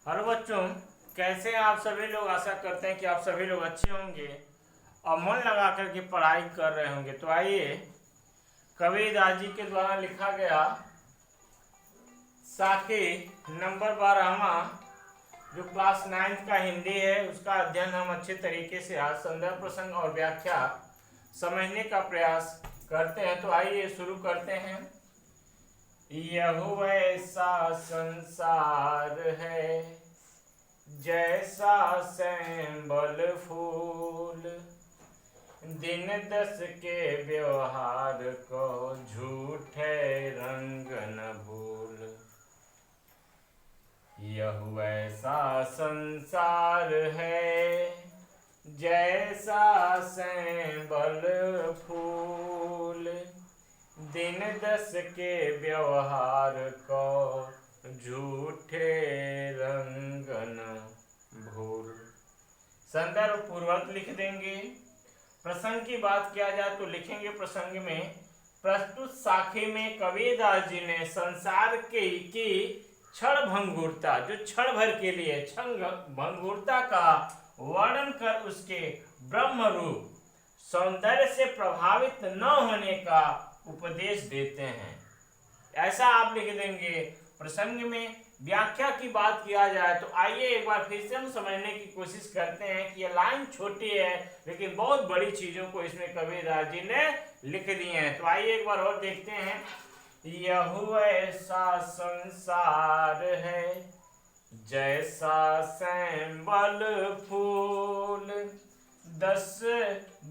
Hello बच्चों, कैसे हैं आप सभी लोग। आशा करते हैं कि आप सभी लोग अच्छे होंगे और मन लगा करके पढ़ाई कर रहे होंगे। तो आइए, कबीरदास जी के द्वारा लिखा गया साखी नंबर 12वां जो क्लास 9 का हिंदी है उसका अध्ययन हम अच्छे तरीके से आज संदर्भ प्रसंग और व्याख्या समझने का प्रयास करते हैं। तो आइए शुरू करते हैं। यह वैसा संसार है जैसा सैंबल फूल, दिन दस के व्यवहार को झूठे रंग न भूल। यह वैसा संसार है जैसा सैंबल फूल, दिन दस के व्यवहार को झूठे रंग न भूल। संदर्भ पूर्वक लिख देंगे। प्रसंग की बात किया जाए तो लिखेंगे प्रसंग में, प्रस्तुत साखी में कबीरदास जी ने संसार की क्षण भंगुरता, जो क्षण भर के लिए क्षण भंगुरता का वर्णन कर उसके ब्रह्म रूप सौंदर्य से प्रभावित न होने का उपदेश देते हैं। ऐसा आप लिख देंगे प्रसंग में। व्याख्या की बात किया जाए तो आइए एक बार फिर से हम समझने की कोशिश करते हैं कि यह लाइन छोटी है लेकिन बहुत बड़ी चीजों को इसमें कबीरदास जी ने लिख दिए हैं। तो आइए एक बार और देखते हैं। यह ऐसा संसार है जैसा सैंबल फूल, दस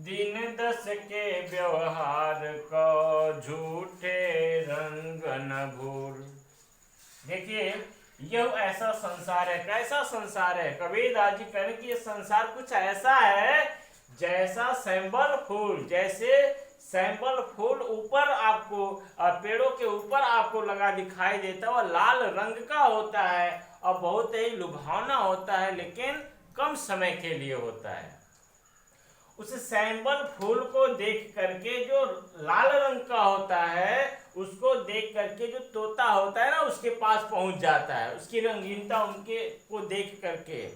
दिन दस के व्यवहार को झूठे रंग न भूल। देखिए, यह ऐसा संसार है। कैसा संसार है? कबीरदास जी कह रहे कि यह संसार कुछ ऐसा है जैसा सैंबल फूल, जैसे सैंपल फूल ऊपर आपको पेड़ों के ऊपर आपको लगा दिखाई देता है। वह लाल रंग का होता है और बहुत ही लुभावना होता है, लेकिन कम समय के लिए होता है। उस सैंपल फूल को देख करके जो लाल रंग का होता है उसको देख करके जो तोता होता है ना उसके पास पहुंच जाता है, उसकी रंगीनता उनके को देख करके,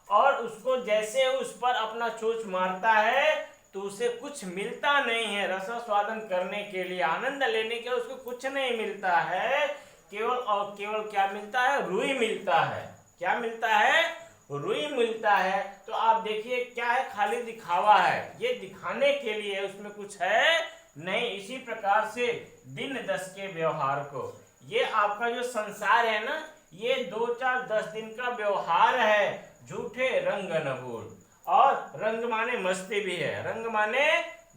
और उसको जैसे उस पर अपना चोंच मारता है तो उसे कुछ मिलता नहीं है। रसास्वादन करने के लिए, आनंद लेने के लिए उसको कुछ नहीं मिलता है। केवल और केवल क्या मिलता है? रुई मिलता है। क्या मिलता है? रुई मिलता है। तो आप देखिए क्या है, खाली दिखावा है, ये दिखाने के लिए, उसमें कुछ है नहीं। इसी प्रकार से दिन दस के व्यवहार को, ये आपका जो संसार है ना, ये 2 4 10 दिन का व्यवहार है। झूठे रंग न भूल, और रंग माने मस्ती भी है, रंग माने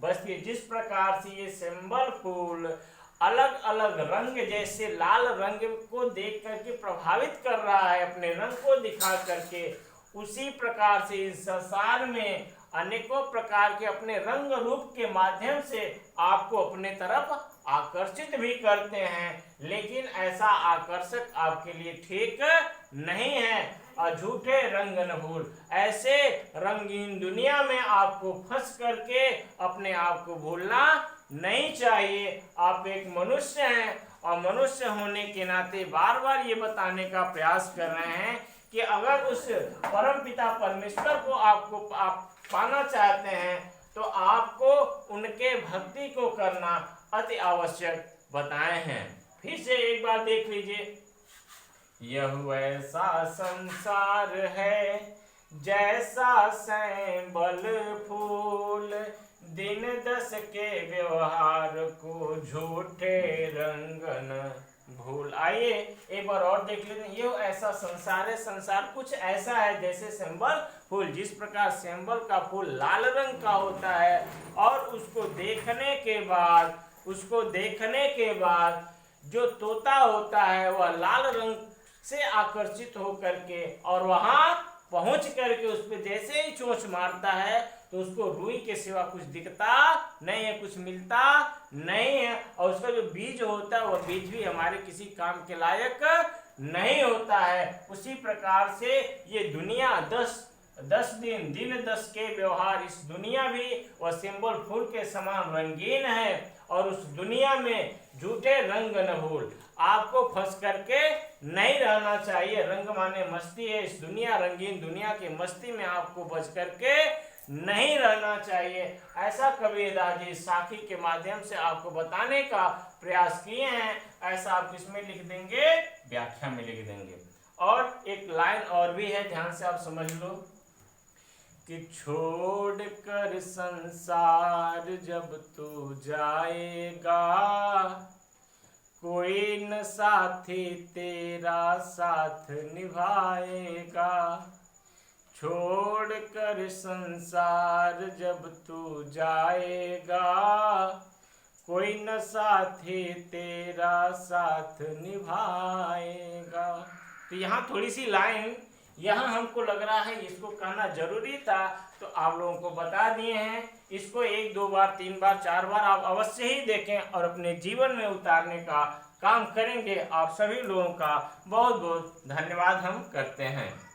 मस्ती। जिस प्रकार से ये सैंबल फूल अलग अलग रंग, जैसे लाल रंग को देख करके प्रभावित कर रहा है अपने रंग को दिखा करके, उसी प्रकार से इस संसार में अनेकों प्रकार के अपने रंग रूप के माध्यम से आपको अपने तरफ आकर्षित भी करते हैं, लेकिन ऐसा आकर्षक आपके लिए ठीक नहीं है। और झूठे रंग न भूल, ऐसे रंगीन दुनिया में आपको फंस करके अपने आप को भूलना नहीं चाहिए। आप एक मनुष्य हैं और मनुष्य होने के नाते बार बार ये बताने का प्रयास कर रहे हैं कि अगर उस परम पिता परमेश्वर को आप पाना चाहते हैं तो आपको उनके भक्ति को करना अति आवश्यक बताए हैं। फिर से एक बार देख लीजिए। यह वैसा संसार है जैसा सैंबल फूल, दिन दस के व्यवहार को झूठे रंग न भूल। आइए एक बार और देख लेते हैं। यह ऐसा संसार है, संसार कुछ ऐसा है जैसे सैंबल फूल। जिस प्रकार सैंबल का फूल लाल रंग का होता है और उसको देखने के बाद जो तोता होता है वह लाल रंग से आकर्षित होकर के और वहां पहुंच करके उस पर जैसे ही चोंच मारता है तो उसको रुई के सिवा कुछ दिखता नहीं है, कुछ मिलता नहीं है, और उसका जो बीज होता है वह बीज भी हमारे किसी काम के लायक नहीं होता है। उसी प्रकार से ये दुनिया 10 दिन 10 के व्यवहार, इस दुनिया भी वह सिंबल फूल के समान रंगीन है और उस दुनिया में झूठे रंग न भूल। आपको फंस करके नहीं रहना चाहिए। रंग माने मस्ती है, इस दुनिया रंगीन दुनिया की मस्ती में आपको बच करके नहीं रहना चाहिए। ऐसा कबीरदास जी साखी के माध्यम से आपको बताने का प्रयास किए हैं। ऐसा आप किसमें लिख देंगे, व्याख्या में लिख देंगे। और एक लाइन और भी है, ध्यान से आप समझ लो कि छोड़ कर संसार जब तू जाएगा, कोई न साथी तेरा साथ निभाएगा। छोड़ कर संसार जब तू जाएगा, कोई न साथी तेरा साथ निभाएगा। तो यहाँ थोड़ी सी लाइन यहाँ हमको लग रहा है इसको कहना जरूरी था, तो आप लोगों को बता दिए हैं। इसको 1 2 बार 3 बार 4 बार आप अवश्य ही देखें और अपने जीवन में उतारने का काम करेंगे। आप सभी लोगों का बहुत बहुत धन्यवाद हम करते हैं।